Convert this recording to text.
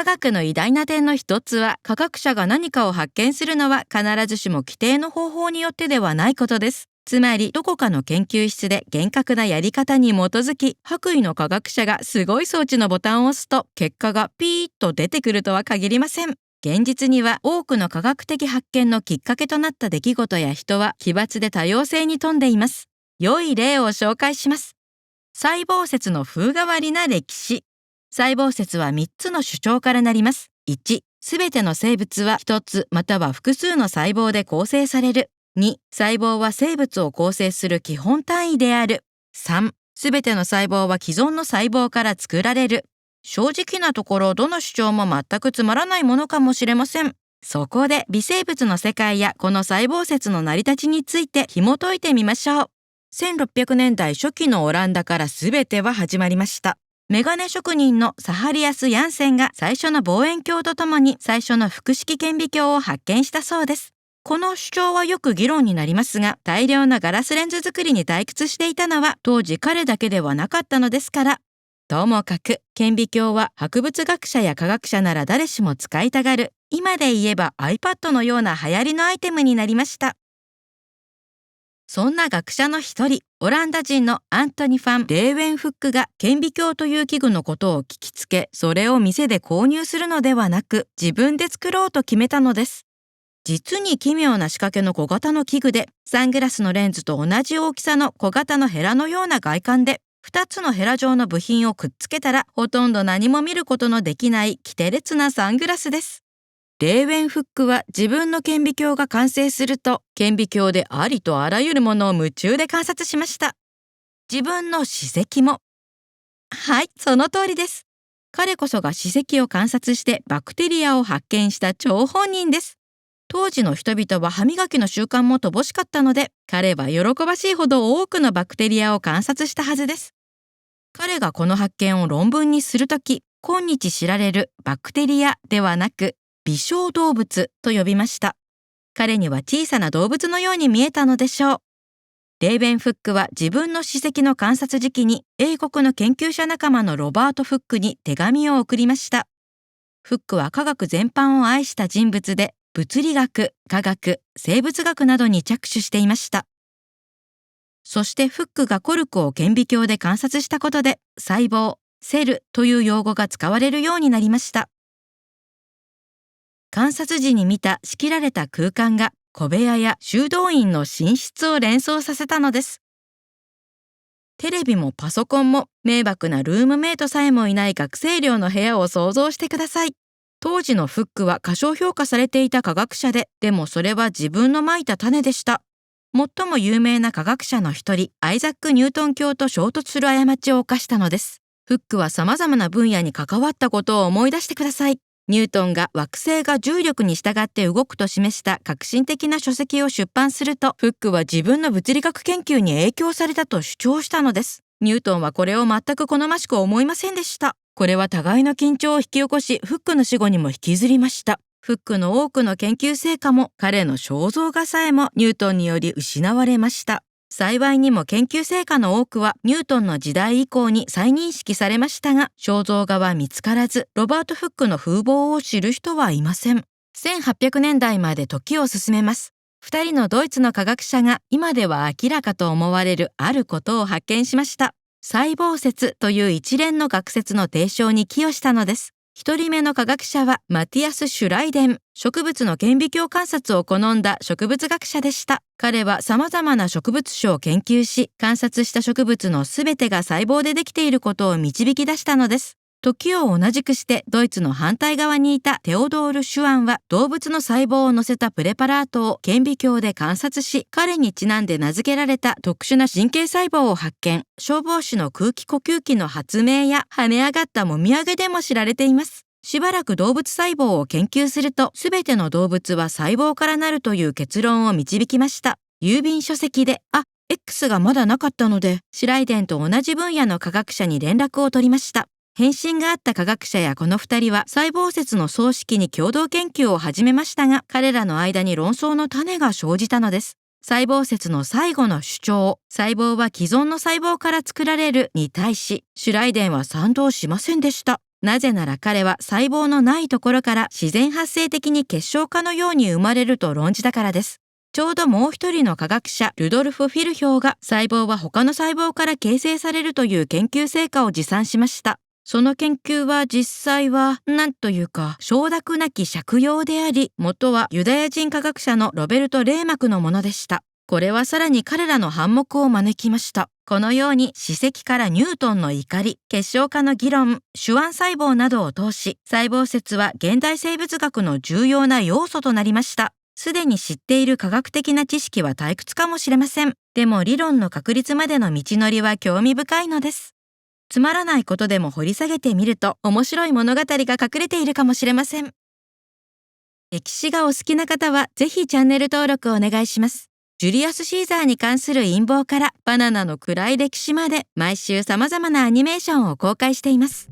科学の偉大な点の一つは、科学者が何かを発見するのは必ずしも規定の方法によってではないことです。つまり、どこかの研究室で厳格なやり方に基づき、白衣の科学者がすごい装置のボタンを押すと、結果がピーッと出てくるとは限りません。現実には多くの科学的発見のきっかけとなった出来事や人は奇抜で多様性に富んでいます。良い例を紹介します。細胞説の風変わりな歴史。細胞説は3つの主張からなります。1、すべての生物は1つまたは複数の細胞で構成される。2、細胞は生物を構成する基本単位である。3、すべての細胞は既存の細胞から作られる。正直なところ、どの主張も全くつまらないものかもしれません。そこで微生物の世界やこの細胞説の成り立ちについて紐解いてみましょう。1600年代初期のオランダから全ては始まりました。メガネ職人のサハリアス・ヤンセンが最初の望遠鏡とともに最初の複式顕微鏡を発見したそうです。この主張はよく議論になりますが、大量なガラスレンズ作りに退屈していたのは当時彼だけではなかったのですから。ともかく、顕微鏡は博物学者や科学者なら誰しも使いたがる、今で言えば iPad のような流行りのアイテムになりました。そんな学者の一人、オランダ人のアントニ・ファン・レーウェンフックが顕微鏡という器具のことを聞きつけ、それを店で購入するのではなく、自分で作ろうと決めたのです。実に奇妙な仕掛けの小型の器具で、サングラスのレンズと同じ大きさの小型のヘラのような外観で、2つのヘラ状の部品をくっつけたら、ほとんど何も見ることのできない奇て烈なサングラスです。レーウェンフックは自分の顕微鏡が完成すると、顕微鏡でありとあらゆるものを夢中で観察しました。自分の歯石も。はい、その通りです。彼こそが歯石を観察してバクテリアを発見した張本人です。当時の人々は歯磨きの習慣も乏しかったので、彼は喜ばしいほど多くのバクテリアを観察したはずです。彼がこの発見を論文にするとき、今日知られるバクテリアではなく、微小動物と呼びました。彼には小さな動物のように見えたのでしょう。レーベンフックは自分の歯石の観察時期に英国の研究者仲間のロバート・フックに手紙を送りました。フックは科学全般を愛した人物で、物理学、化学、生物学などに着手していました。そしてフックがコルクを顕微鏡で観察したことで、細胞、セルという用語が使われるようになりました。観察時に見た仕切られた空間が小部屋や修道院の寝室を連想させたのです。テレビもパソコンも迷惑なルームメイトさえもいない学生寮の部屋を想像してください。当時のフックは過小評価されていた科学者でもそれは自分のまいた種でした。最も有名な科学者の一人、アイザック・ニュートン教と衝突する過ちを犯したのです。フックは様々な分野に関わったことを思い出してください。ニュートンが惑星が重力に従って動くと示した革新的な書籍を出版すると、フックは自分の物理学研究に影響されたと主張したのです。ニュートンはこれを全く好ましく思いませんでした。これは互いの緊張を引き起こし、フックの死後にも引きずりました。フックの多くの研究成果も彼の肖像画さえもニュートンにより失われました。幸いにも研究成果の多くはニュートンの時代以降に再認識されましたが、肖像画は見つからず、ロバート・フックの風貌を知る人はいません。1800年代まで時を進めます。2人のドイツの科学者が今では明らかと思われるあることを発見しました。細胞説という一連の学説の提唱に寄与したのです。一人目の科学者はマティアス・シュライデン。植物の顕微鏡観察を好んだ植物学者でした。彼は様々な植物種を研究し、観察した植物のすべてが細胞でできていることを導き出したのです。時を同じくしてドイツの反対側にいたテオドール・シュアンは動物の細胞を乗せたプレパラートを顕微鏡で観察し、彼にちなんで名付けられた特殊な神経細胞を発見。消防士の空気呼吸器の発明や跳ね上がったもみあげでも知られています。しばらく動物細胞を研究すると、すべての動物は細胞からなるという結論を導きました。郵便書籍で、X がまだなかったので、シュライデンと同じ分野の科学者に連絡を取りました。返信があった科学者やこの2人は細胞説の葬式に共同研究を始めましたが、彼らの間に論争の種が生じたのです。細胞説の最後の主張、細胞は既存の細胞から作られるに対し、シュライデンは賛同しませんでした。なぜなら彼は細胞のないところから自然発生的に結晶化のように生まれると論じたからです。ちょうどもう一人の科学者ルドルフ・フィルヒョーが細胞は他の細胞から形成されるという研究成果を持参しました。その研究は実際はなんというか承諾なき借用であり、元はユダヤ人科学者のロベルト・レーマクのものでした。これはさらに彼らの反目を招きました。このように史跡からニュートンの怒り、結晶化の議論、手腕細胞などを通し、細胞説は現代生物学の重要な要素となりました。すでに知っている科学的な知識は退屈かもしれません。でも理論の確立までの道のりは興味深いのです。つまらないことでも掘り下げてみると面白い物語が隠れているかもしれません。歴史がお好きな方はぜひチャンネル登録お願いします。ジュリアス・シーザーに関する陰謀からバナナの暗い歴史まで毎週様々なアニメーションを公開しています。